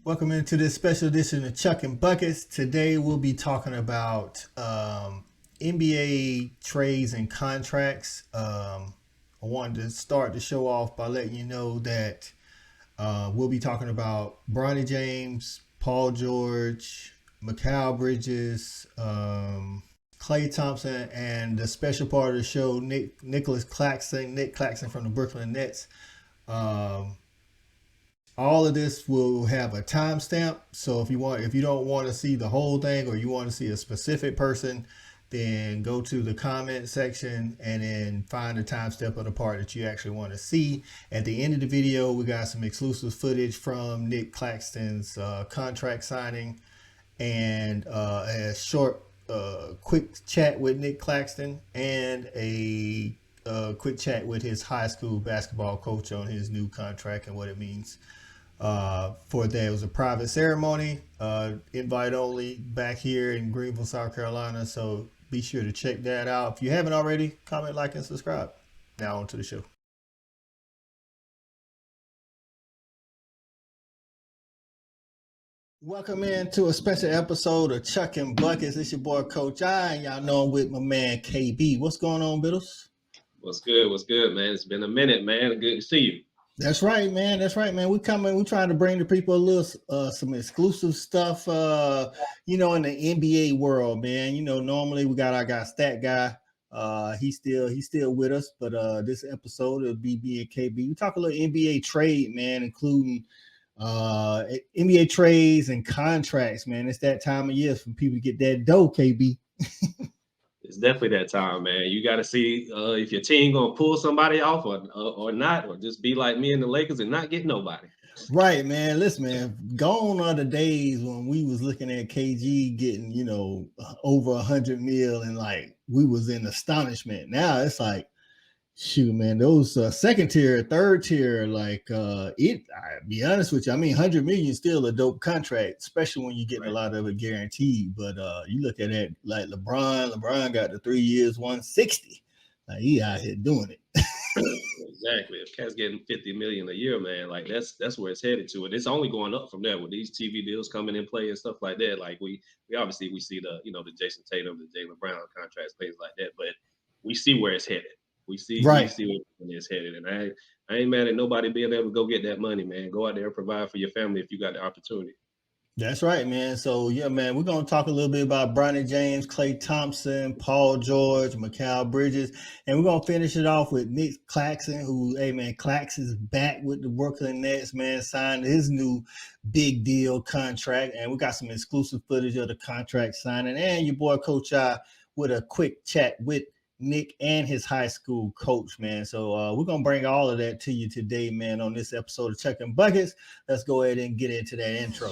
Welcome into this special edition of Chuckin Buckets. Today we'll be talking about NBA trades and contracts. I wanted to start the show off by letting you know that we'll be talking about Bronny James, Paul George, Mikal Bridges, Klay Thompson, and the special part of the show, Nic Claxton from the Brooklyn Nets. All of this will have a timestamp. So if you don't want to see the whole thing or you want to see a specific person, then go to the comment section and then find the timestamp of the part that you actually want to see. At the end of the video, we got some exclusive footage from Nic Claxton's contract signing and a short, quick chat with Nic Claxton and a quick chat with his high school basketball coach on his new contract and what it means. For that, it was a private ceremony, invite only, back here in Greenville, South Carolina. So be sure to check that out. If you haven't already, comment, like, and subscribe. Now on to the show. Welcome into a special episode of Chuckin Buckets. It's your boy Coach I, and y'all know I'm with my man KB. What's going on, Biddles? What's good, man? It's been a minute, man. Good to see you. That's right, man. We trying to bring the people a little some exclusive stuff in the NBA world, man. Normally we got our guy Stat Guy. He's still with us, but this episode it'll be me and KB. We talk a little NBA trade, man, including NBA trades and contracts, man. It's that time of year for people to get that dough, KB. It's definitely that time, man. You got to see if your team gonna pull somebody off or not, or just be like me and the Lakers and not get nobody. Right, man. Listen, man. Gone are the days when we was looking at KG getting, over 100 mil, and like we was in astonishment. Now it's like, shoot, man. Those second tier, third tier, like I'll be honest with you. I mean, 100 million is still a dope contract, especially when you get a lot of it guaranteed. But you look at it like LeBron got the 3 years, 160. Like he out here doing it. Exactly. If Cat's getting 50 million a year, man, like that's where it's headed to. And it's only going up from there with these TV deals coming in play and stuff like that. Like we obviously we see the the Jason Tatum, the Jaylen Brown contracts, things like that. But we see where it's headed. We see where it's headed. And I ain't mad at nobody being able to go get that money, man. Go out there and provide for your family if you got the opportunity. That's right, man. So, yeah, man, we're going to talk a little bit about Bronny James, Klay Thompson, Paul George, Mikal Bridges, and we're going to finish it off with Nic Claxton, who, hey, man, Clax is back with the Brooklyn Nets, man, signed his new big deal contract, and we got some exclusive footage of the contract signing, and your boy Coach I with a quick chat with Nick and his high school coach, man. So we're going to bring all of that to you today, man, on this episode of Chuckin Buckets. Let's go ahead and get into that intro.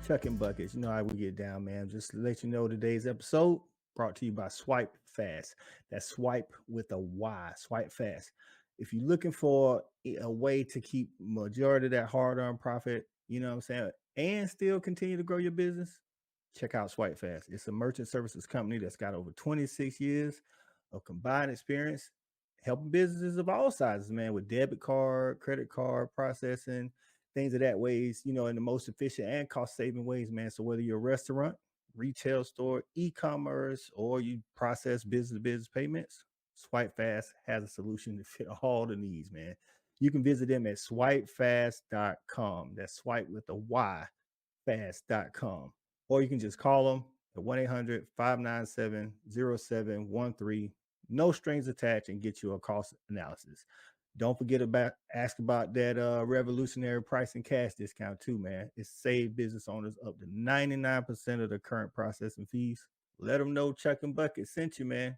Chuckin Buckets, you know how we get down, man. Just to let you know, today's episode brought to you by Swipe Fast. That's swipe with a Y, Swipe Fast. If you're looking for a way to keep majority of that hard-earned profit, you know what I'm saying, and still continue to grow your business, check out Swipe Fast. It's a merchant services company that's got over 26 years of combined experience helping businesses of all sizes, man, with debit card, credit card processing, things of that ways, in the most efficient and cost-saving ways, man. So whether you're a restaurant, retail store, e-commerce, or you process business-to-business payments, Swipe Fast has a solution to fit all the needs, man. You can visit them at swipefast.com. That's swipe with a Y, fast.com. Or you can just call them at 1-800-597-0713. No strings attached, and get you a cost analysis. Don't forget ask about that revolutionary pricing cash discount too, man. It's saved business owners up to 99% of the current processing fees. Let them know Chuckin Buckets sent you, man.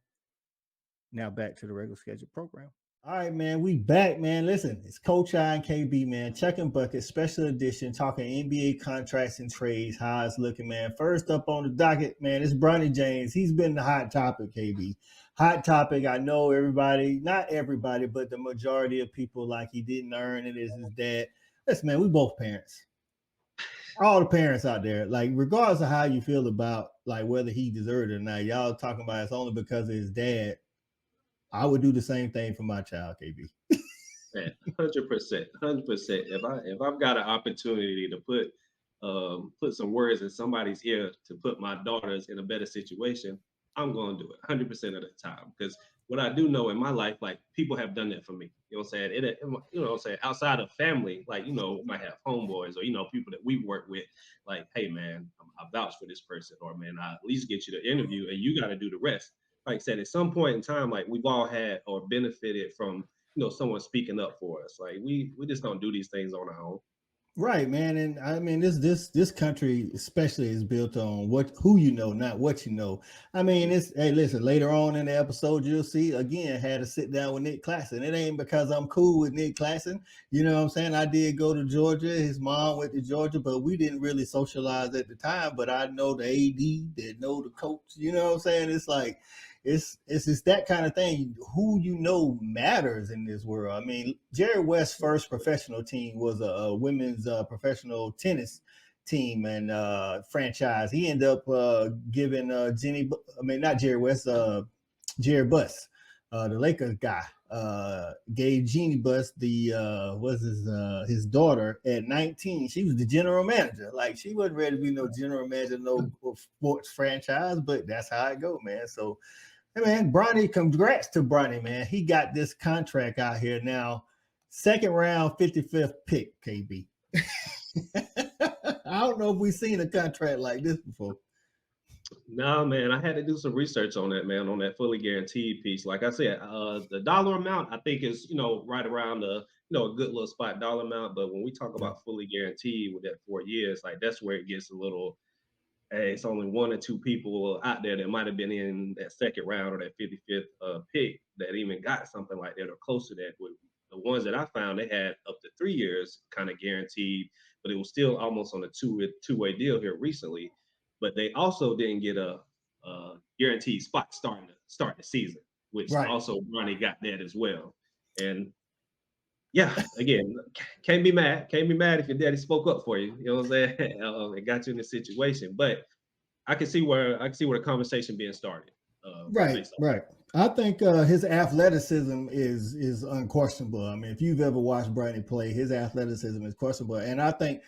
Now back to the regular scheduled program. All right, man, we back, man. Listen, it's Coach I and KB, man. Chuckin Buckets, special edition, talking NBA contracts and trades, how it's looking, man. First up on the docket, man, it's Bronny James. He's been the hot topic, KB. Hot topic. I know everybody, not everybody, but the majority of people like he didn't earn it. Is his dad. Listen, man, we both parents. all the parents out there, like regardless of how you feel about like whether he deserved it or not, y'all talking about it's only because of his dad. I would do the same thing for my child, KB. Man, 100%, 100%. If I've got an opportunity to put some words in somebody's ear to put my daughters in a better situation, I'm going to do it 100% of the time. Because what I do know in my life, like people have done that for me. You know what I'm saying? You know what I'm saying? Outside of family, like, you know, we might have homeboys or, you know, people that we work with, like, hey, man, I vouch for this person, or, man, I at least get you the interview and you got to do the rest. Like I said, at some point in time, like we've all had or benefited from, you know, someone speaking up for us. Like we just don't do these things on our own. Right, man, and I mean this country especially is built on who you know, not what you know. I mean, it's hey, listen. Later on in the episode, you'll see again had to sit down with Nic Claxton. It ain't because I'm cool with Nic Claxton. You know what I'm saying? I did go to Georgia. His mom went to Georgia, but we didn't really socialize at the time. But I know the AD, that know the coach. You know what I'm saying? It's like it's just that kind of thing. Who you know matters in this world. I mean, Jerry West's first professional team was a women's professional tennis team and franchise. He ended up giving not Jerry West, Jerry Buss, the Lakers guy, gave Jeannie Buss his daughter at 19. She was the general manager. Like she wasn't ready to be no general manager, no sports franchise, but that's how it go, man. So hey man, Bronny, congrats to Bronny, man. He got this contract out here now. Second round, 55th pick, KB. I don't know if we've seen a contract like this before. No, man, I had to do some research on that, man, on that fully guaranteed piece. Like I said, the dollar amount I think is, you know, right around the, you know, a good little spot dollar amount. But when we talk about fully guaranteed with that 4 years, like that's where it gets a little, hey, it's only one or two people out there that might have been in that second round or that 55th pick that even got something like that or close to that. With the ones that I found, they had up to 3 years kind of guaranteed, but it was still almost on a two-way deal here recently. But they also didn't get a guaranteed spot start the season, which Right. also Bronny got that as well. And yeah, again, can't be mad. Can't be mad if your daddy spoke up for you. You know what I'm saying? It got you in this situation. But I can see where the conversation being started. Right, Based on right. I think his athleticism is unquestionable. I mean, if you've ever watched Bronny play, his athleticism is questionable. And I think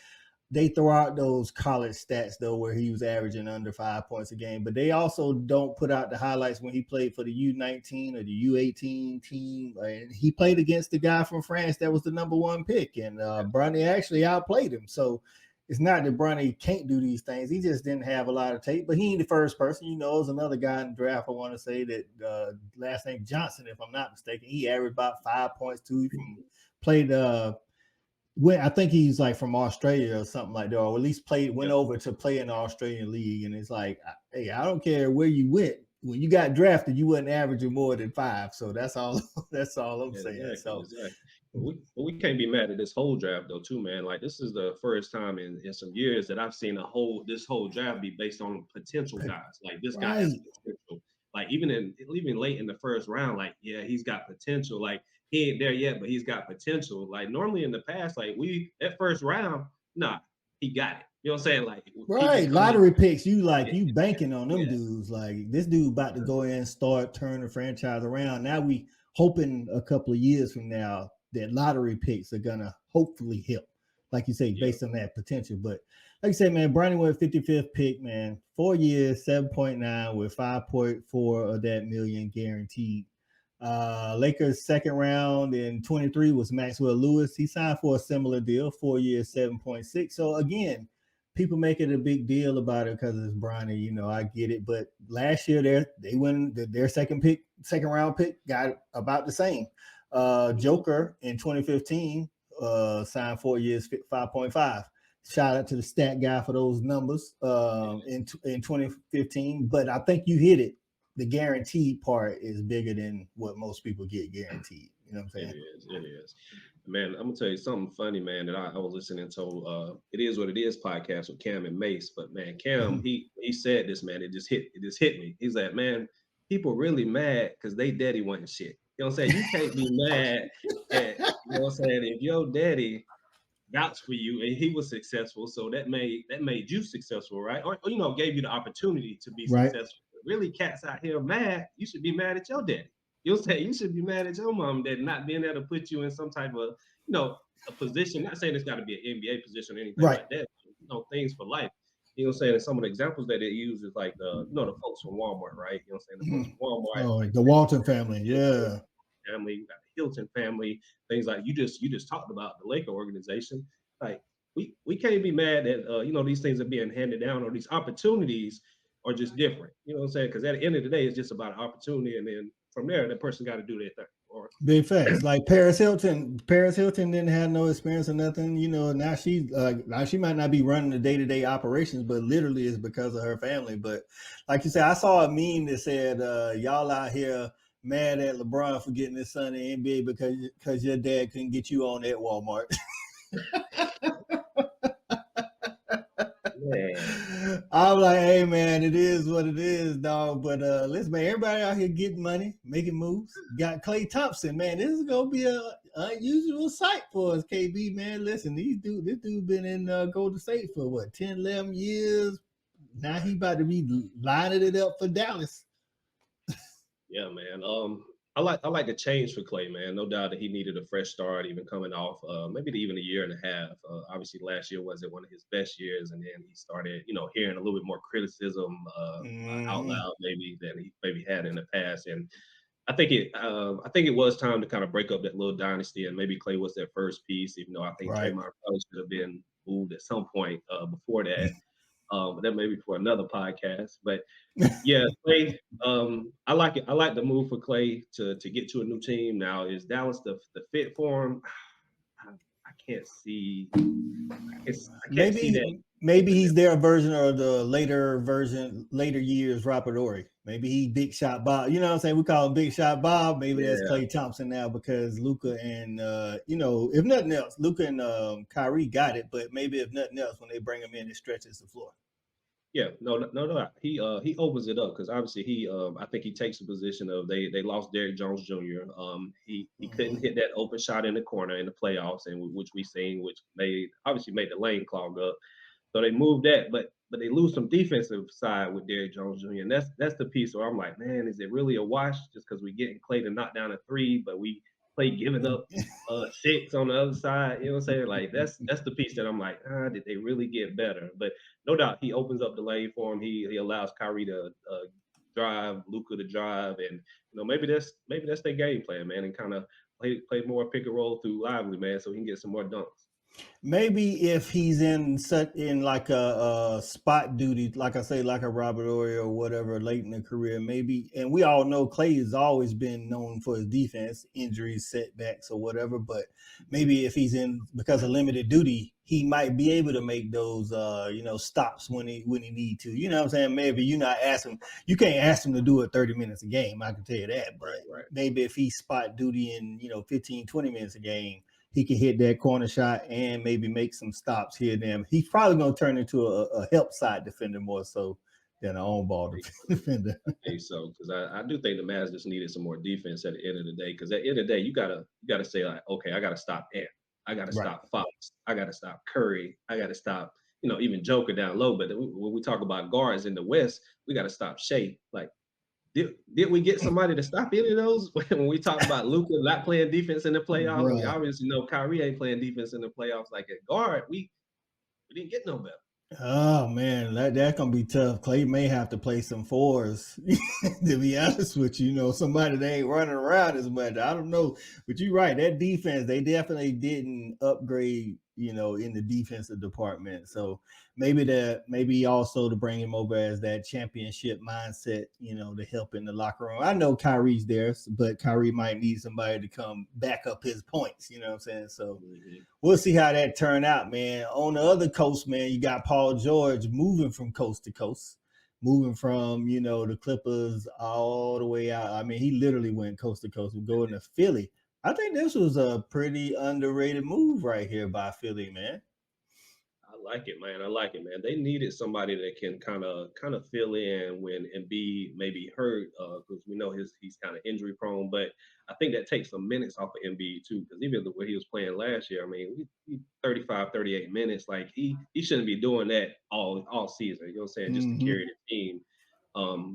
they throw out those college stats though, where he was averaging under 5 points a game, but they also don't put out the highlights when he played for the U19 or the U18 team. And he played against the guy from France that was the number one pick, and Bronny actually outplayed him. So it's not that Bronny can't do these things. He just didn't have a lot of tape. But he ain't the first person. You know, there's another guy in the draft I want to say that last name Johnson, if I'm not mistaken. He averaged about 5 points too. He played I think he's like from Australia or something like that, or at least went over to play in the Australian league. And it's like, hey, I don't care where you went. When you got drafted, you wasn't averaging more than 5. So that's all. That's all I'm saying. exactly, So exactly. We can't be mad at this whole draft though, too, man. Like this is the first time in some years that I've seen this whole draft be based on potential guys. Like this guy has right, potential. Like even late in the first round, like yeah, he's got potential. Like he ain't there yet, but he's got potential. Like normally in the past, like that first round, nah, he got it. You know what I'm saying? Like people right. coming. Lottery picks. You like Yeah, you banking on them yeah, dudes. Like this dude about to go in and start turning the franchise around. Now we hoping a couple of years from now that lottery picks are gonna hopefully help, like you say, yeah. based on that potential. But like you say, man, Bronny went 55th pick, man, 4 years, 7.9 with 5.4 of that million guaranteed. Lakers second round in 23 was Maxwell Lewis. He signed for a similar deal, 4 years, 7.6. So again, people make it a big deal about it because it's Bronny. You know, I get it. But last year, they won their second round pick, got about the same. Joker in 2015 signed 4 years, 5.5. Shout out to the stat guy for those numbers in 2015. But I think you hit it. The guaranteed part is bigger than what most people get guaranteed. You know what I'm saying? It is. Man, I'm gonna tell you something funny, man, that I was listening to It Is What It Is podcast with Cam and Mace. But man, Cam, he said this, man, it just hit me. He's like, man, people really mad because they daddy wasn't shit. You know what I'm saying? You can't be mad at, you know what I'm saying, if your daddy vouched for you and he was successful, so that made you successful, right? Or you know, gave you the opportunity to be Right. successful. But really, cats out here mad. You should be mad at your daddy. You'll say you should be mad at your mom that not being able to put you in some type of, you know, a position. Not saying it's got to be an NBA position or anything Right. like that. But, you know, things for life. You know what I'm saying? And some of the examples that they use is like the, you know, the folks from Walmart, right? You know what I'm saying? The folks Mhm. from Walmart, Oh, like the Walton family. Yeah. family, you got the Hilton family, things like you just talked about the Laker organization. Like we can't be mad that you know, these things are being handed down or these opportunities are just different. You know what I'm saying? Because at the end of the day, it's just about an opportunity, and then from there, that person got to do their thing. Or Big facts. Like Paris Hilton. Paris Hilton didn't have no experience or nothing. You know, now she might not be running the day-to-day operations, but literally it's because of her family. But like you said, I saw a meme that said, y'all out here mad at LeBron for getting his son in the NBA because your dad couldn't get you on at Walmart. man, I'm like, hey man, it is what it is, dog. But listen, man, everybody out here getting money, making moves. Got Klay Thompson, man. This is gonna be a unusual sight for us, KB, man. Listen, this dude been in Golden State for what 10, 11 years. Now he about to be lining it up for Dallas. yeah, man. I like the change for Clay, man. No doubt that he needed a fresh start, even coming off maybe even a year and a half. Obviously, last year wasn't one of his best years, and then he started, you know, hearing a little bit more criticism out Mm-hmm. loud, maybe than he maybe had in the past. And I think it was time to kind of break up that little dynasty, and maybe Clay was that first piece. Even though I think Right. Draymond probably should have been moved at some point before that. But that may be for another podcast. But yeah, Clay. I like it. I like the move for Clay to get to a new team. Now, is Dallas the fit for him? I can't see. I can't see that Maybe keeping them. he's their version or the later years Robert Ory. Maybe he Big Shot Bob. You know what I'm saying? We call him Big Shot Bob. Maybe that's Yeah, Klay Thompson now because Luca and you know, if nothing else, Luca and Kyrie got it. But maybe if nothing else, when they bring him in, it stretches the floor. yeah. No. He opens it up because obviously I think he takes the position of they lost Derrick Jones Jr. He couldn't Mm-hmm. hit that open shot in the corner in the playoffs, and which we seen, which made the lane clog up. So they moved that, but they lose some defensive side with Derrick Jones Jr. And that's the piece where I'm like, man, is it really a wash just because we getting Clay to knock down a three, but we Clay giving up six on the other side? You know what I'm saying? Like that's the piece that I'm like, did they really get better? But no doubt he opens up the lane for him. He allows Kyrie to drive, Luca to drive, and you know maybe that's their game plan, man, and kind of play more pick and roll through Lively, man, so he can get some more dunks. Maybe if he's in like a spot duty, like I say, like a Robert Ory or whatever, late in the career, maybe. And we all know Clay has always been known for his defense, injuries, setbacks, or whatever. But maybe if he's in because of limited duty, he might be able to make those you know, stops when he need to. You know what I'm saying? Maybe you can't ask him to do it 30 minutes a game. I can tell you that. But Right, right. maybe if he's spot duty in, you know, 15, 20 minutes a game, he can hit that corner shot and maybe make some stops here and there. He's probably going to turn into a help side defender more so than an on ball defender. Think so because I do think the Mavs just needed some more defense at the end of the day. Because at the end of the day, you gotta say like, okay, I gotta stop Ant, I gotta Right. stop Fox, I gotta stop Curry, I gotta stop even Joker down low. But when we talk about guards in the West, we gotta stop Shea. Like, did we get somebody to stop any of those? When we talk about Luka not playing defense in the playoffs, we Bruh. obviously know Kyrie ain't playing defense in the playoffs. Like at guard, we didn't get no better. Oh man, that's gonna be tough. Clay may have to play some fours. To be honest with you, you know, somebody that ain't running around as much. I don't know, but you're right. That defense, they definitely didn't upgrade. You know, in the defensive department. So maybe also to bring him over as that championship mindset. You know, to help in the locker room. I know Kyrie's there, but Kyrie might need somebody to come back up his points. You know what I'm saying? So Mhm. we'll see how that turn out, man. On the other coast, man, you got Paul George moving from coast to coast, moving from, you know, the Clippers all the way out. I mean, he literally went coast to coast, going to Philly. I think this was a pretty underrated move right here by Philly, man. like it, man. I like it, man. They needed somebody that can kind of fill in when Embiid maybe hurt, because we know he's kind of injury prone. But I think that takes some minutes off of Embiid too, because even the way he was playing last year, I mean, 35, 38 minutes, like he shouldn't be doing that all season. You know what I'm saying? Just to Hmm. carry the team.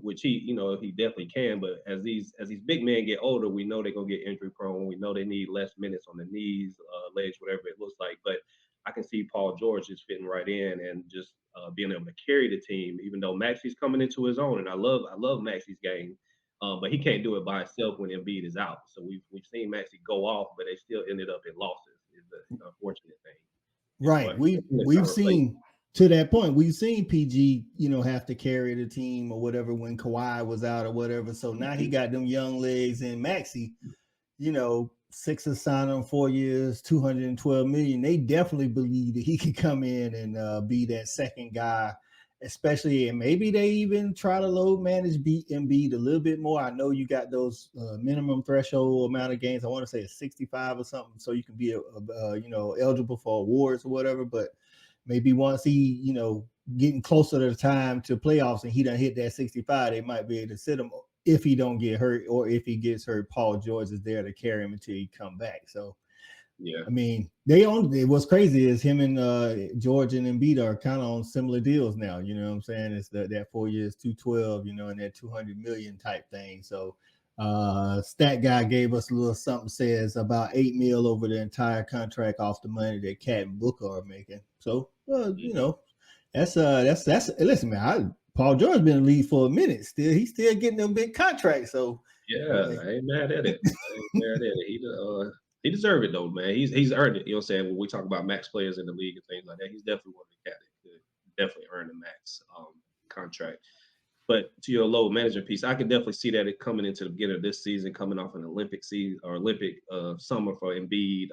Which he definitely can. But as these big men get older, we know they're gonna get injury prone. We know they need less minutes on the knees, legs, whatever it looks like. But I can see Paul George just fitting right in and just being able to carry the team, even though Maxi's coming into his own. And I love Maxi's game, but he can't do it by himself when Embiid is out. So we've seen Maxi go off, but they still ended up in losses. Is the unfortunate thing. Right. But they're trying We've to replace. seen to that point. We've seen PG, have to carry the team or whatever when Kawhi was out or whatever. So now he Mhm. got them young legs and Maxi. Sixers signed him 4 years, 212 million. They definitely believe that he could come in and be that second guy, especially, and maybe they even try to load manage Embiid a little bit more. I know you got those minimum threshold amount of games. I want to say it's 65 or something, so you can be eligible for awards or whatever. But maybe once he, getting closer to the time to playoffs and he done hit that 65, they might be able to sit him if he don't get hurt, or if he gets hurt, Paul George is there to carry him until he come back. So, Yeah. I mean, what's crazy is him and George and Embiid are kind of on similar deals now. You know what I'm saying? It's that 4 years, 212, and that 200 million type thing. So, Stat Guy gave us a little something, says about 8 mil over the entire contract off the money that Cat and Booker are making. So, Mhm. that's listen, man. Paul George been in the league for a minute. He's still getting them big contracts. So, Yeah, I ain't mad at it. I ain't mad at it. He deserved it though, man. He's earned it. You know what I'm saying? When we talk about max players in the league and things like that, he's definitely one of the cat that could definitely earn the max contract. But to your load management piece, I can definitely see that it coming into the beginning of this season, coming off an Olympic season or Olympic summer for Embiid.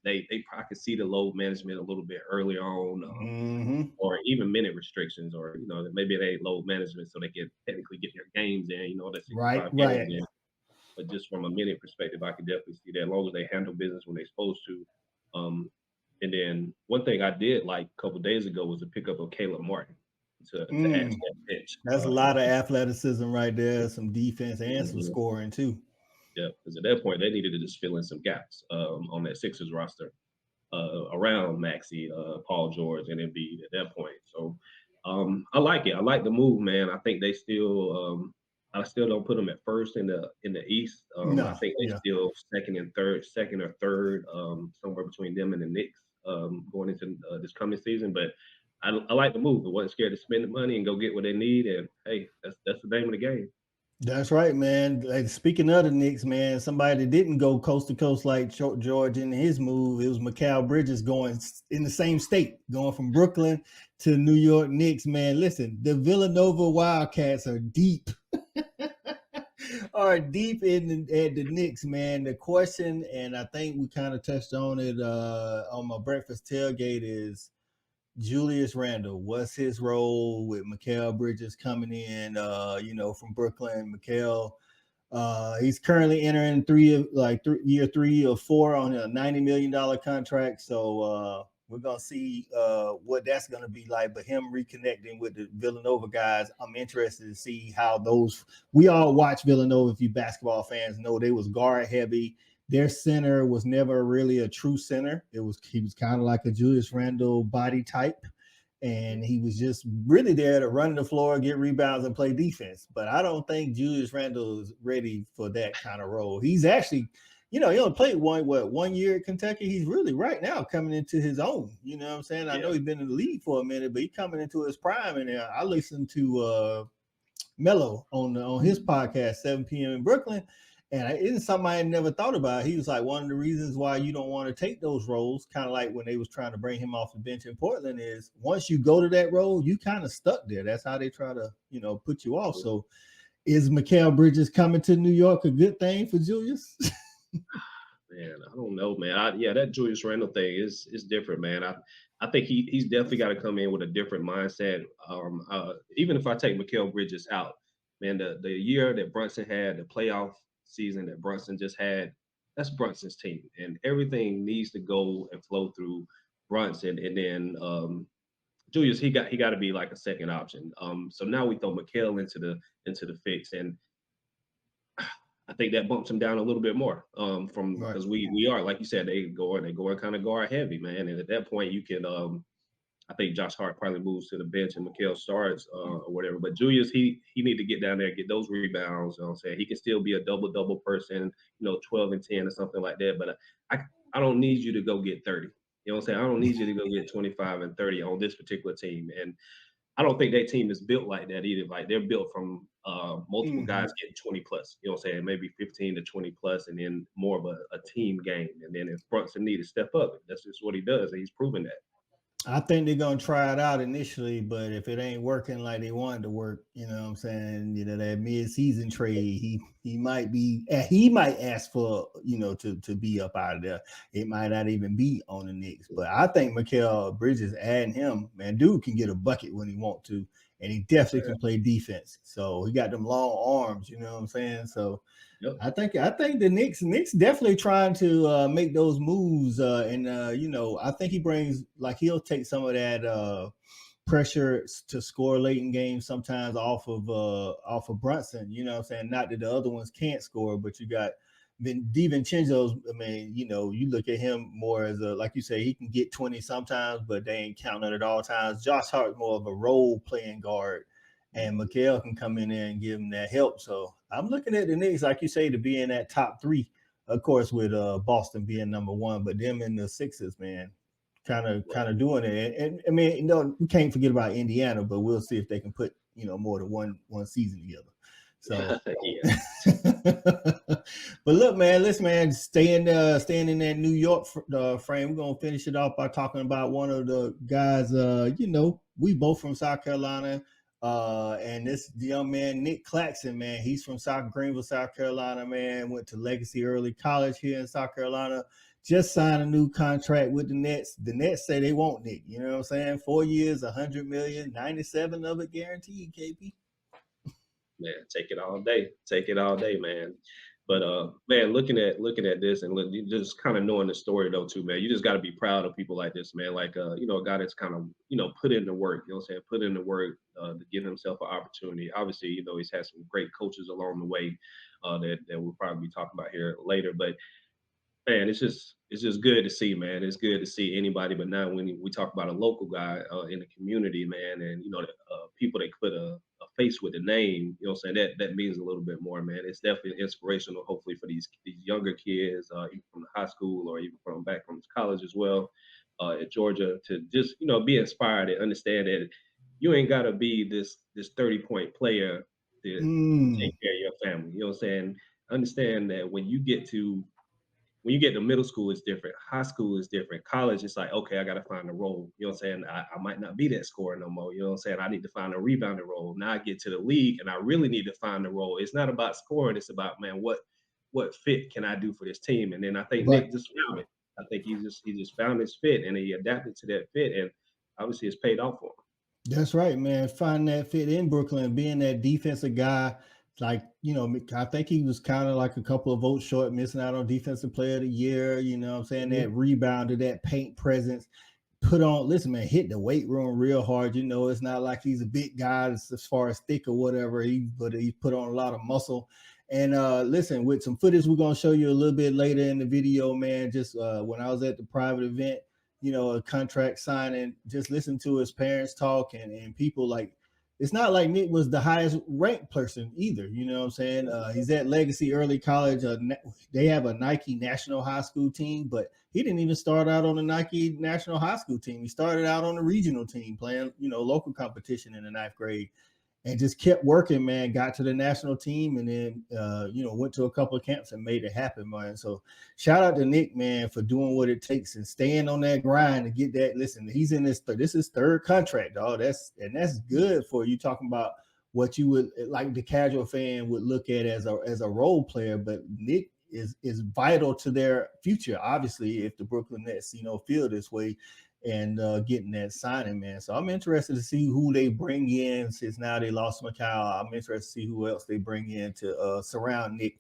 They I could see the load management a little bit early on, mm-hmm. or even minute restrictions, or maybe they ain't load management so they can technically get their games in. The Right, 65 games right. in. But just from a minute perspective, I could definitely see that as long as they handle business when they're supposed to. Um, and then one thing I did like a couple days ago was the pickup of Caleb Martin to add to Mm. that bench. That's a lot of athleticism right there, some defense and some Mhm. scoring too. Yeah, because at that point they needed to just fill in some gaps on that Sixers roster around Maxi, Paul George, and Embiid at that point. So I like it. I like the move, man. I think they still. I still don't put them at first in the East. I No, think they yeah. still second or third, somewhere between them and the Knicks going into this coming season. But I like the move. I wasn't scared to spend the money and go get what they need. And hey, that's the name of the game. That's right, man. Like, speaking of the Knicks, man, somebody that didn't go coast to coast like George in his move, it was Mikal Bridges going in the same state, going from Brooklyn to New York Knicks. Man, listen, the Villanova Wildcats are deep, at the Knicks, man. The question, and I think we kind of touched on it on my breakfast tailgate, is Julius Randle. What's his role with Mikal Bridges coming in, from Brooklyn? Mikal, he's currently entering year 3 or 4 on a $90 million contract. So we're gonna see what that's gonna be like. But him reconnecting with the Villanova guys, I'm interested to see how those. We all watch Villanova. If you basketball fans know, they was guard heavy. Their center was never really a true center. He was kind of like a Julius Randle body type, and he was just really there to run the floor, get rebounds, and play defense. But I don't think Julius Randle is ready for that kind of role. He's actually, he only played 1 year at Kentucky. He's really right now coming into his own. You know what I'm saying? I know Yeah. he's been in the league for a minute, but he's coming into his prime. And I listened to Mello on his podcast, 7 p.m. in Brooklyn. And it's something I had never thought about. He was like, one of the reasons why you don't want to take those roles, kind of like when they was trying to bring him off the bench in Portland, is once you go to that role, you kind of stuck there. That's how they try to, put you off. So is Mikal Bridges coming to New York a good thing for Julius? Man, I don't know, man. Yeah, that Julius Randle thing is different, man. I think he's definitely got to come in with a different mindset. Even if I take Mikal Bridges out, man, the year that Brunson had, the playoff season that Brunson just had, that's Brunson's team, and everything needs to go and flow through Brunson. And then Julius, he got to be like a second option. So now we throw Mikal into the fix, and I think that bumps him down a little bit more. From Right. because we are like you said, they go kind of guard heavy, man, and at that point you can I think Josh Hart probably moves to the bench and Mikal starts or whatever. But Julius, he need to get down there, get those rebounds. You know what I'm saying? He can still be a double person, 12 and 10 or something like that. But I don't need you to go get 30. You know what I'm saying? I don't need you to go get 25 and 30 on this particular team. And I don't think that team is built like that either. Like they're built from multiple Hmm. guys getting 20 plus. You know what I'm saying? Maybe 15 to 20 plus, and then more of a team game. And then if Brunson need to step up, that's just what he does, and he's proven that. I think they're gonna try it out initially, but if it ain't working like they wanted to work, you know what I'm saying, that mid-season trade, he might ask for, to be up out of there. It might not even be on the Knicks. But I think Mikal Bridges adding him, man, dude can get a bucket when he want to, and he definitely can play defense. So he got them long arms, you know what I'm saying? So Yep. I think the Knicks definitely trying to make those moves, and I think he brings, like, he'll take some of that pressure to score late in games sometimes off of Brunson. You know what I'm saying? Not that the other ones can't score, but you got DiVincenzo's. I mean, you look at him more as a, like you say, he can get 20 sometimes, but they ain't counting at all times. Josh Hart's more of a role playing guard, and Mikal can come in there and give him that help. So I'm looking at the Knicks, like you say, to be in that top three. Of course, with Boston being number one, but them in the Sixers, man, kind of doing it. And I mean, we can't forget about Indiana, but we'll see if they can put more than one season together. So, Yeah. but look, man, listen, man, staying in that New York frame. We're gonna finish it off by talking about one of the guys. We both from South Carolina. And this young man, Nic Claxton, man, he's from Greenville, South Carolina, man. Went to Legacy Early College here in South Carolina. Just signed a new contract with the Nets. The Nets say they want Nick. You know what I'm saying? 4 years, 100 million, 97 of it guaranteed, KP. Man, take it all day. Take it all day, man. But man, looking at this and you just kind of knowing the story though too, man. You just got to be proud of people like this, man. Like a guy that's kind of put in the work. You know what I'm saying? Put in the work to give himself an opportunity. Obviously, he's had some great coaches along the way that we'll probably be talking about here later. But man, it's just good to see, man. It's good to see anybody, but now when we talk about a local guy in the community, man, and people that put a face with the name, you know, what I'm saying that means a little bit more, man. It's definitely inspirational, hopefully for these younger kids, even from the high school or even from back from college as well, at Georgia, to just be inspired and understand that you ain't got to be this 30-point player to take Mm, care of your family. You know what I'm saying? Understand that when you get to middle school, it's different. High school is different. College, it's like, okay, I got to find a role. You know what I'm saying? I might not be that scorer no more. You know what I'm saying? I need to find a rebounding role. Now I get to the league and I really need to find a role. It's not about scoring. It's about, man, what fit can I do for this team? And then I think right. Nick just found it. I think he just found his fit and he adapted to that fit. And obviously it's paid off for him. That's right, man. Finding that fit in Brooklyn, being that defensive guy, like, I think he was kind of like a couple of votes short, missing out on defensive player of the year. You know what I'm saying? That Mhm. rebounder, that paint presence, put on, listen, man, hit the weight room real hard. It's not like he's a big guy as far as thick or whatever, but he put on a lot of muscle. And listen, with some footage we're gonna show you a little bit later in the video, man. Just when I was at the private event, a contract signing, just listen to his parents talk, and people, like, it's not like Nick was the highest ranked person either. You know what I'm saying? He's at Legacy Early College. They have a Nike National High School team, but he didn't even start out on the Nike National High School team. He started out on the regional team playing, local competition in the ninth grade, and just kept working, man. Got to the national team, and then went to a couple of camps and made it happen, man. So shout out to Nick, man, for doing what it takes and staying on that grind to get that. Listen, he's in this is third contract, dog. That's good for you, talking about what you would, like, the casual fan would look at as a role player, but Nick is vital to their future, obviously, if the Brooklyn Nets feel this way, and getting that signing, man. So I'm interested to see who they bring in, since now they lost Mikal. I'm interested to see who else they bring in to surround Nick,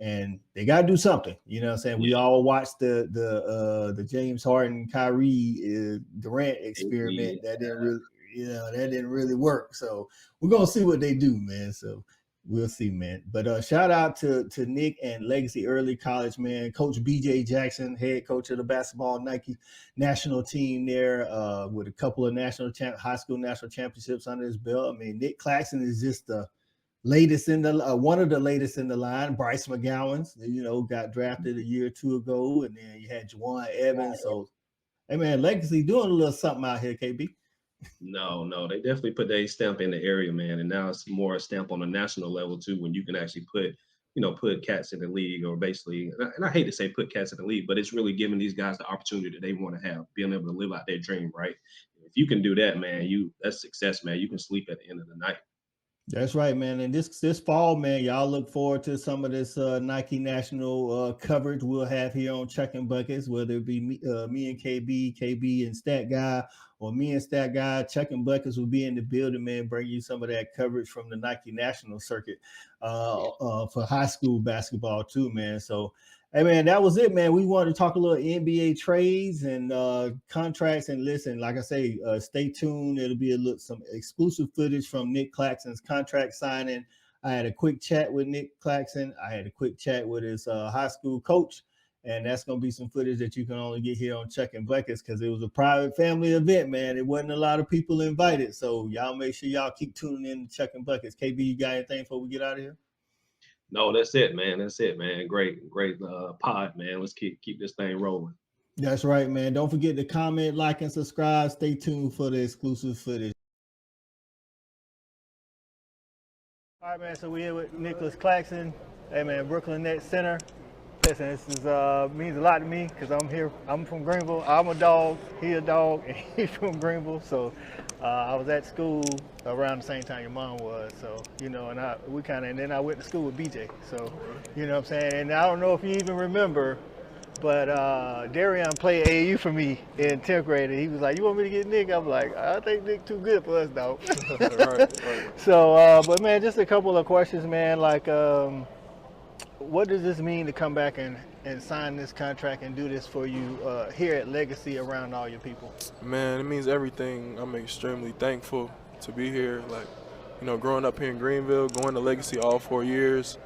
and they got to do something. You know what I'm saying? We all watched the James Harden, Kyrie, Durant experiment. That didn't really work. So we're gonna see what they do, man. So we'll see, man. But shout out to Nic and Legacy Early College, man. Coach BJ Jackson, head coach of the basketball Nike national team there, with a couple of high school national championships under his belt. I mean, Nic Claxton is just the latest in the one of the latest in the line. Bryce McGowan's, got drafted a year or two ago, and then you had Juwan Evans. So, hey man, Legacy doing a little something out here, KB. No, they definitely put their stamp in the area, man, and now it's more a stamp on a national level too, when you can actually put cats in the league, or basically, and I hate to say put cats in the league, but it's really giving these guys the opportunity that they want to have, being able to live out their dream, right? If you can do that, man, that's success, man. You can sleep at the end of the night. That's right, man. And this fall, man, y'all look forward to some of this Nike national coverage we'll have here on Chuckin Buckets, whether it be me and KB and Stat Guy, or me and Stat Guy. Chuckin Buckets will be in the building, man, bring you some of that coverage from the Nike national circuit for high school basketball too, man. So, hey, man, that was it, man. We wanted to talk a little NBA trades and contracts. And listen, like I say, stay tuned. It'll be some exclusive footage from Nic Claxton's contract signing. I had a quick chat with Nic Claxton. I had a quick chat with his high school coach. And that's going to be some footage that you can only get here on Chuckin Buckets, because it was a private family event, man. It wasn't a lot of people invited. So y'all make sure y'all keep tuning in to Chuckin Buckets. KB, you got anything before we get out of here? No, that's it, man. That's it, man. Great pod, man. Let's keep this thing rolling. That's right, man. Don't forget to comment, like, and subscribe. Stay tuned for the exclusive footage. All right, man. So we're here with Nic Claxton. Hey, man, Brooklyn Nets center. Listen, this means a lot to me, because I'm here. I'm from Greenville. I'm a dog. He a dog, and he's from Greenville. So I was at school around the same time your mom was. So, and then I went to school with BJ. So, you know what I'm saying? And I don't know if you even remember, but Darian played AAU for me in 10th grade, and he was like, "You want me to get Nic?" I'm like, "I think Nic too good for us, dog." right. So, but man, just a couple of questions, man. Like, what does this mean to come back and sign this contract and do this for you here at Legacy around all your people? Man, it means everything. I'm extremely thankful to be here. Like, growing up here in Greenville, going to Legacy all 4 years,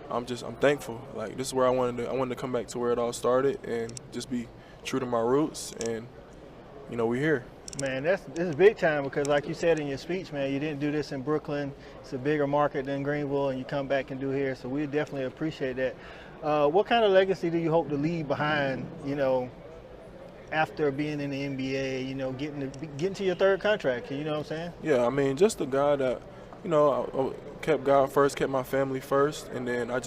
I'm thankful. Like, this is where I wanted to come back to where it all started and just be true to my roots, and we're here. Man, this is big time, because like you said in your speech, man, you didn't do this in Brooklyn. It's a bigger market than Greenville, and you come back and do here. So we definitely appreciate that. What kind of legacy do you hope to leave behind, after being in the NBA, getting to your third contract? You know what I'm saying? Yeah, I mean, just the guy that, I kept God first, kept my family first, and then a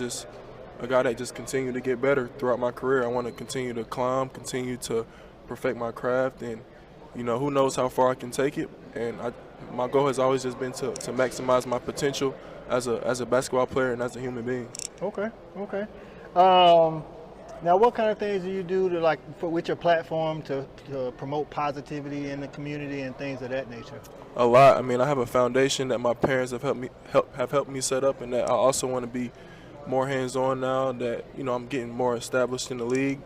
guy that just continued to get better throughout my career. I want to continue to climb, continue to perfect my craft, and who knows how far I can take it. And my goal has always just been to maximize my potential as a basketball player and as a human being. Okay. Now, what kind of things do you do with your platform to promote positivity in the community and things of that nature? A lot. I mean, I have a foundation that my parents have helped me set up, and that I also want to be more hands-on now that I'm getting more established in the league.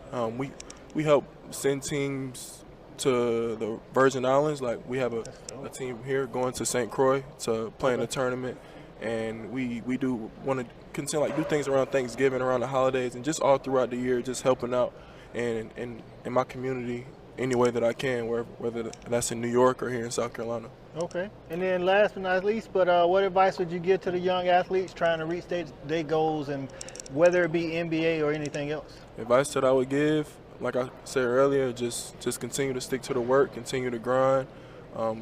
We help send teams to the Virgin Islands. Like, we have a team here going to St. Croix to play in a tournament, and we do want to continue do things around Thanksgiving, around the holidays, and just all throughout the year, just helping out and in my community any way that I can, whether that's in New York or here in South Carolina. Okay. And then last but not least, but what advice would you give to the young athletes trying to reach their goals, and whether it be NBA or anything else? Advice that I would give, like I said earlier, just continue to stick to the work, continue to grind,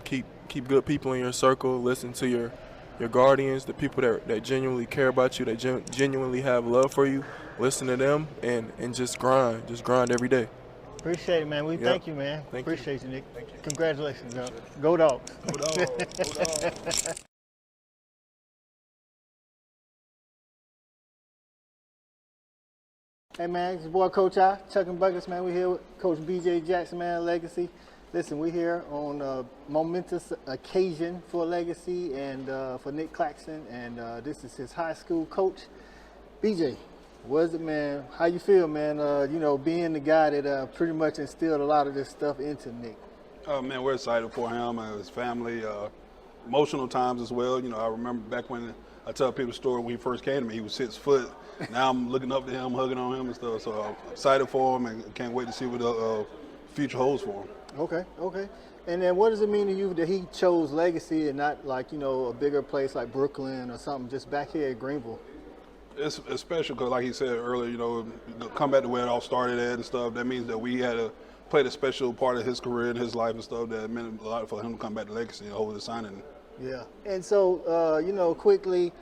keep good people in your circle, listen to your guardians, the people that genuinely care about you, that genuinely have love for you. Listen to them and just grind every day. Appreciate it, man. Thank you, man. Appreciate you, Nic. Thank you. Congratulations, man. Go Dogs. Go Dogs. Hey, man, it's your boy Coach I, Chuckin Buckets, man. We're here with Coach BJ Jackson, man, Legacy. Listen, we're here on a momentous occasion for Legacy and for Nic Claxton, and this is his high school coach. BJ, What is it, man? How you feel, man? Being the guy that pretty much instilled a lot of this stuff into Nic. Man, we're excited for him and his family. Emotional times as well. I remember back when I tell people the story when he first came to me, he was 6 foot. Now I'm looking up to him, hugging on him and stuff. So I'm excited for him and can't wait to see what the future holds for him. Okay. And then what does it mean to you that he chose Legacy and not a bigger place like Brooklyn or something, just back here at Greenville? It's special because, like he said earlier, come back to where it all started at and stuff. That means that we had to play a special part of his career and his life and stuff that meant a lot for him to come back to Legacy and hold the signing. Yeah. And so, quickly,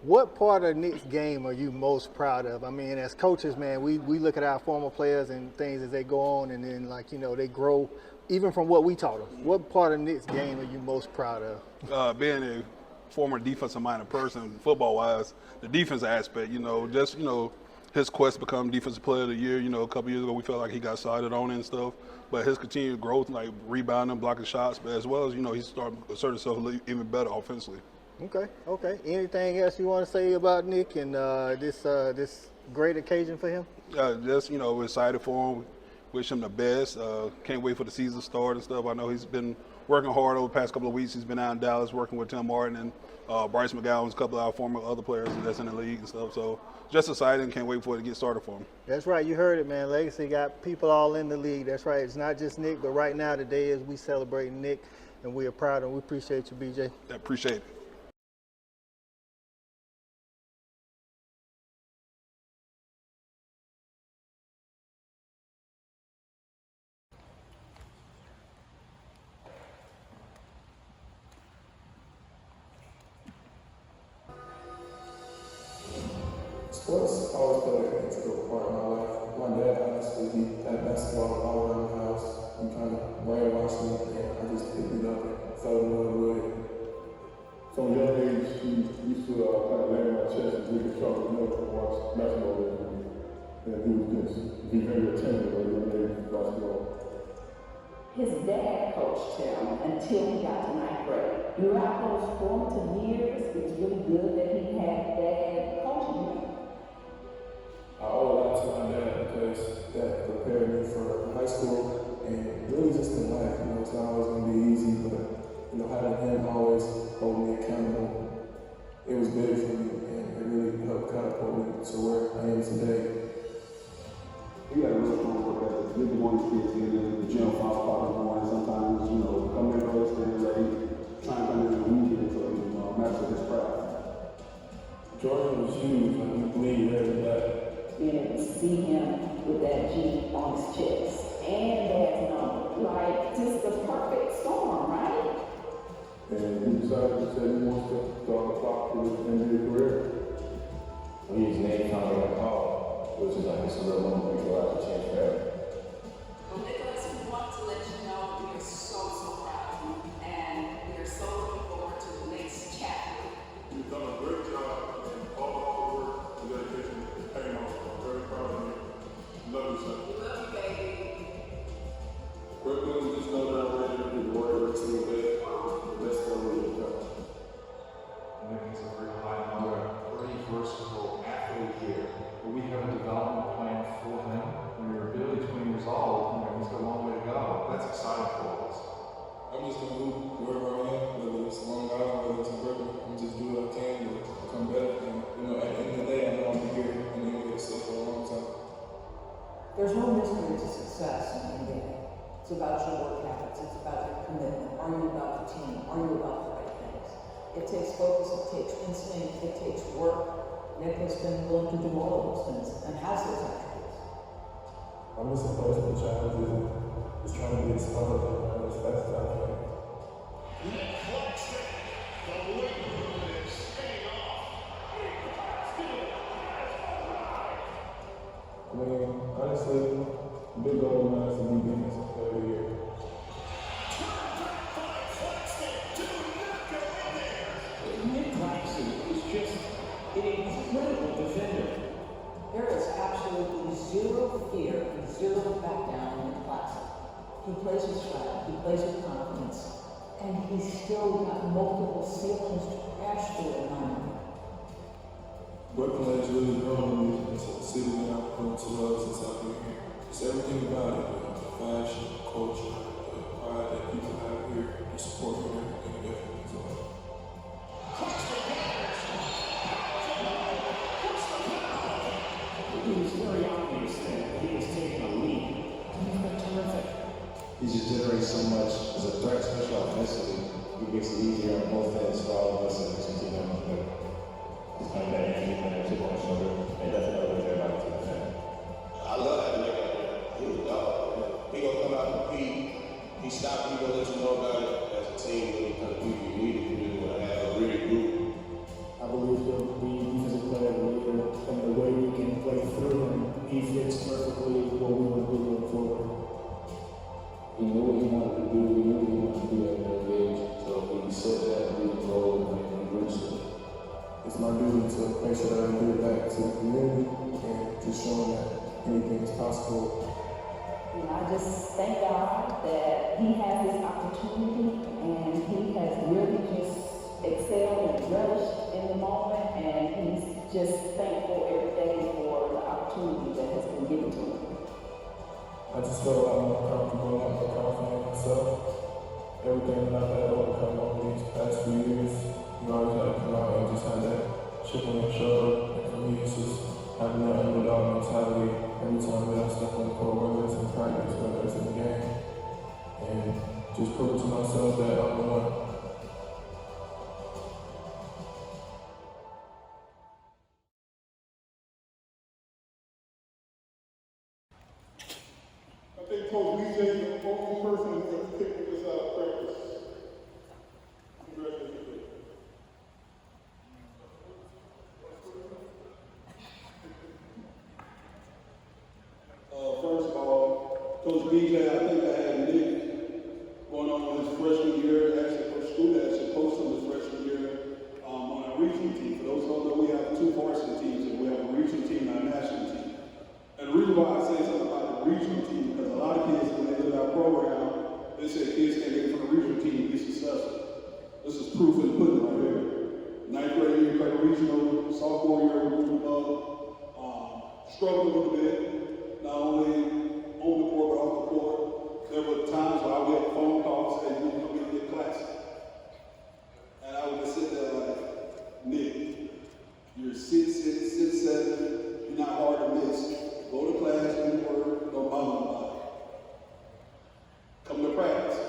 what part of Nic's game are you most proud of? I mean, as coaches, man, we look at our former players and things as they go on, and then they grow even from what we taught them. What part of Nic's game are you most proud of? Being a former defensive-minded person, football-wise, the defensive aspect, his quest to become Defensive Player of the Year, a couple years ago we felt like he got started on it and stuff, but his continued growth, like rebounding, blocking shots, but as well as, he's starting to assert himself even better offensively. Okay. Anything else you want to say about Nic and this great occasion for him? We're excited for him. Wish him the best. Can't wait for the season to start and stuff. I know he's been working hard over the past couple of weeks. He's been out in Dallas working with Tim Martin and Bryce McGowan, a couple of our former other players that's in the league and stuff. So just excited and can't wait for it to get started for him. That's right. You heard it, man. Legacy got people all in the league. That's right. It's not just Nic, but right now today is we celebrate Nic, and we are proud and we appreciate you, BJ. I appreciate it. Sports always played an integral part in my life. My dad, honestly, he had basketball all around the house. He kind of brainwashed me, and I just picked it up and fell in love with it. From a young age, he used to kind of lay on my chest and drink a chocolate milk and watch basketball with me. And he would just be very attentive when he played basketball. His dad coached him until he got to 9th grade. Throughout those formative years, it's really good that he had dad coaching him. I owe a lot to my dad because that prepared me for high school and really just in life. It's not always going to be easy, but having him always hold me accountable, it was big for me, and it really helped catapult me to where I am today. He had a real strong work ethic. Didn't want his kids to get in the gym 5 o'clock in the morning. Sometimes, come in early, stay late, trying to come in the weekend so he master his craft. Jordan was huge. He believed every day. Being able to see him with that G on his chest and dad's number, like just the perfect storm, right? And he decided to say he wants to start the clock for his NBA career. When he was named finally got called, which is like a surreal moment before I could change forever. Well, Nicholas, we want to let you know that we are so proud of you, and we are so looking forward to the next chapter. You've done a great job, and all the work and dedication is paying off. I'm very proud of you. Love you, son. We love you, baby. Brooklyn, just know that I'm ready to be the warrior to the best player in the country. Nic is a very high number, pretty versatile athlete here. But we have a development plan for him. When you're barely 20 years old, he's got a long way to go. That's exciting for us. I'm just going to hoop wherever I am, whether it's Long Island, whether it's in Brooklyn. I'm just do what I can to become better. And, at the end of the day, I know I'm here in the NBA for a long time. There's no mystery to success in the NBA. It's about your work habits. It's about your commitment. Are you about the team? Are you about the right things? It takes focus. It takes instinct. It takes work. Nic has been willing to do all of those things and has those attributes. I'm just opposed to the challenges and just trying to be as smart as fast as I can. Nic Claxton, the weight room is staying off. I mean, honestly, big goal of mine is to be defensive player of the year. Nic Claxton is just an incredible defender. There is absolutely zero fear and zero back down in Nic Claxton. He plays with swag, he plays with confidence, and he's still got multiple ceilings to crash through at 9. Brooklyn is really growing it's a city that I've grown to love since I've been here. It's everything about it, the fashion, the culture, the pride that people have here, the support and everything definitely as well. It was very obvious that he was taking a lead. He's been terrific. He just generates so much as a threat, especially offensively. It makes it easier on both ends for all of us and to keep him up there. He's kind of that energy, kind of chip on his shoulder, and definitely everybody to defend. I love that nigga out there. He was a dog. He gonna come out and compete. He stopped, he gonna let you know about it as a team when you kind of people you need to do when I have a really group. I believe he'll be defensive player of the year, and the way we can play through him, he fits perfectly what we want to do going forward. He knew what he wanted to do, he knew what he wanted to do at an early age, so he set that big goal and reached it. It's my duty to make sure that I give back to the community and just showing that anything is possible. And I just thank God that he has this opportunity and he has really just excelled and relished in the moment, and he's just thankful every day for the opportunity that has been given to him. I just felt a lot more comfortable, a lot more confident in myself. Everything that I've had to overcome over these past few years, you know, I always had to come out and just have that chip on your shoulder. And for me, it's just having that underdog mentality every time that I step on the court, whether it's in practice, whether it's in the game. And just prove to myself that I'm the one. I think Coach BJ is the only person who's going to pick this out of practice. Congratulations. First of all, Coach BJ, I think I had Nic going on his freshman year, actually Coach Scoot actually coached him his freshman year on our regional team. For those who don't know, we have two varsity teams, and we have a regional team and a national team. And the reason why I say something about the regional team, because a lot of kids, when they look at our program, they say kids can't get from the regional team and be successful. This is proof in the pudding right here. Ninth grade year, played regional, sophomore year, we moved up, struggled a little bit, not only on the court, but off the court. There were times where I would get phone calls saying, you're going to be Nic Claxton. And I would just sit there like, Nic, you're 6'6", 6'7", you're not hard to miss. Go to class, do work, don't bother nobody. Come to practice.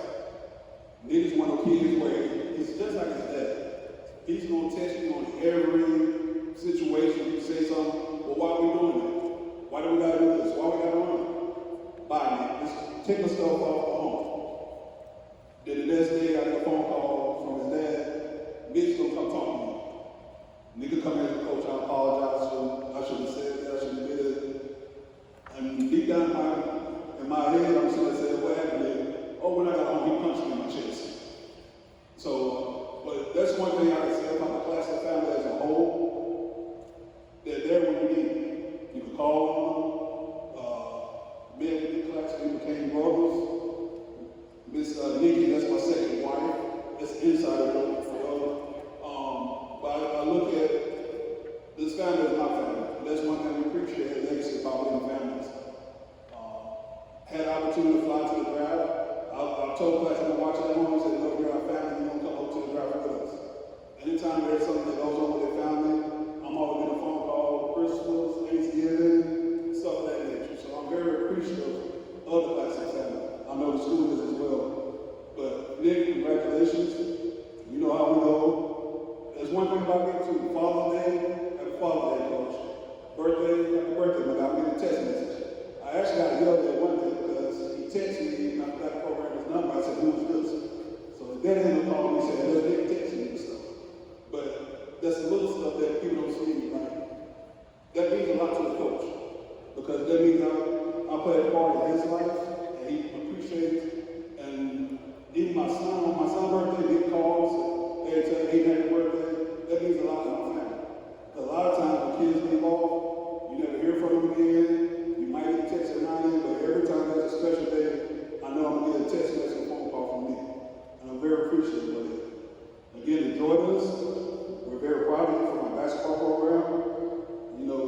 Nic is one of those kids where he's just like his dad. He's going to test you on every situation. You say something, well, why are we doing it? Why do we got to do this? Why we got to run it? Bye, Nic. Just take the stuff off the home. Then the next day, I get a phone call from his dad. Nic's going to come talk to me. Nic will come in and coach, I apologize. I should have said that. I should have did it. And deep down in my head, I'm sitting there saying, what happened there? Oh, when I got home, he punched me in my chest. So, but that's one thing I can say about the Claxton family as a whole. They're there when you need them. You can call them. Me and Nic Claxton, we became brothers. Miss Nikki, that's my second wife. That's the insider joke for her. But I look at this family as my family. That's one thing we appreciate at Legacy about living families. Had the opportunity to fly to the draft. I told Clax I'm watching at home and said, look, you're our family, you don't come up to the draft with us. Anytime there's something that goes on with their family, I'm always getting a phone call, Christmas, Thanksgiving, stuff of that nature. So I'm very appreciative of the Claxton family. I know the school is as well. But Nic, congratulations. You know how we go. There's one thing about Nic too, Father's Day, happy Father's Day, Coach. Birthday, happy birthday, man. I'm getting a text message. I actually got yelled at one day because he texted me and I forgot to program his number. I said, who is this? So his dad ended up calling me and said, let's get texting me and stuff. But that's the little stuff that people don't see, right? That means a lot to the coach. Because that means I play a part in his life and he appreciates. And even my son's birthday, big calls, they tell me happy birthday. That means a lot to my family. A lot of times when kids get involved, you never hear from them again. You might get a text every now and then, but every time there's a special day, I know I'm going to get a text message or phone call from me. And I'm very appreciative of it. Again, enjoy this. We're very proud of you for my basketball program. You know,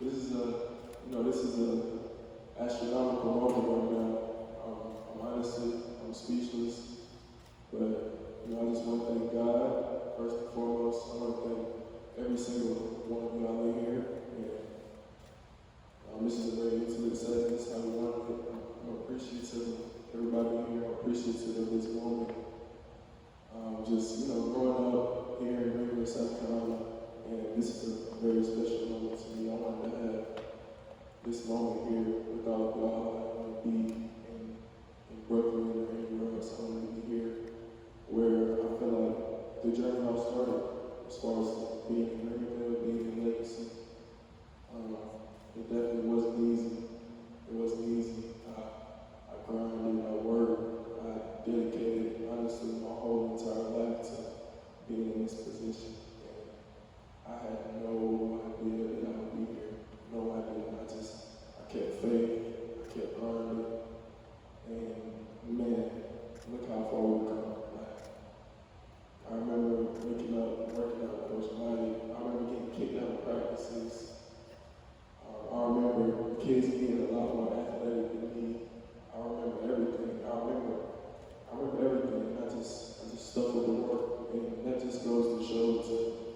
This is a astronomical moment right now. I'm speechless, but I just want to thank God first and foremost. I want to thank every single one of y'all in here. And this is a very intimate setting. This is how we want it. I'm appreciative of everybody here. I'm appreciative of this moment. Growing up here in Greenville, South Carolina, and this is a very special moment to me. I wanted to have this moment here with all of y'all. I want to be in Brooklyn or anywhere else. I want to be here where I feel like the journey all started as far as being in Greenville, being in Legacy. It definitely wasn't easy. It wasn't easy. I grinded, I worked, I dedicated, honestly, my whole entire life to being in this position. And I had no idea that I would be here. No idea. I kept faith. I kept grinding. And man, look how far we've come. I remember waking up and working out with Coach Monty. I remember getting kicked out of practices. I remember kids being a lot more athletic than me. I remember everything. I remember everything. And I just stuck with the work. And that just goes to show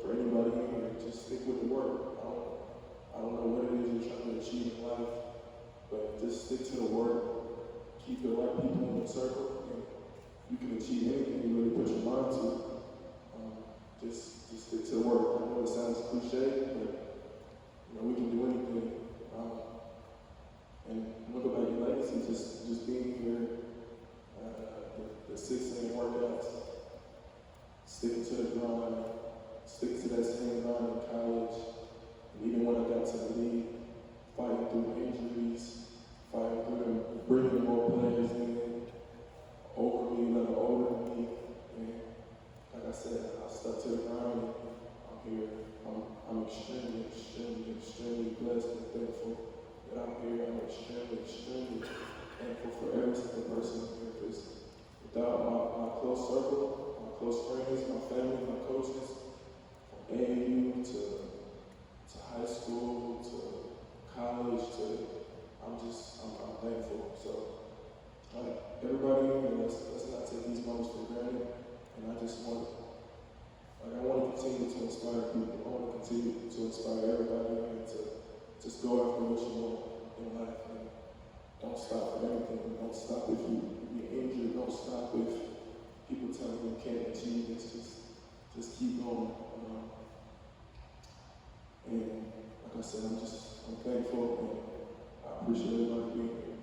for anybody here, just stick with the work. I don't know what it is you're trying to achieve in life, but just stick to the work. Keep the right people in your circle, and you can achieve anything you really put your mind to. Just stick to the work. I know it sounds cliche, but we can do anything. And look about your legacy, just being here, the 6 a.m. workouts, sticking to the grind, sticking to that same grind in college, and even when I got to the league, fighting through injuries, fighting through them, bringing more players in, over me, that are older than me, and like I said, I stuck to the grind, and I'm here. I'm extremely, extremely, extremely blessed and thankful that I'm here. I'm extremely, extremely thankful for every single person here, because without my close circle, my close friends, my family, my coaches, from AAU to high school to college I'm thankful. So everybody here, let's not take these moments for granted. And I want to continue to inspire people. I want to continue to inspire everybody here to just go after what you want in life. And don't stop for anything. Don't stop if you're injured. Don't stop if people tell you you can't achieve this. Just keep going. And like I said, I'm thankful, and I appreciate everybody being here.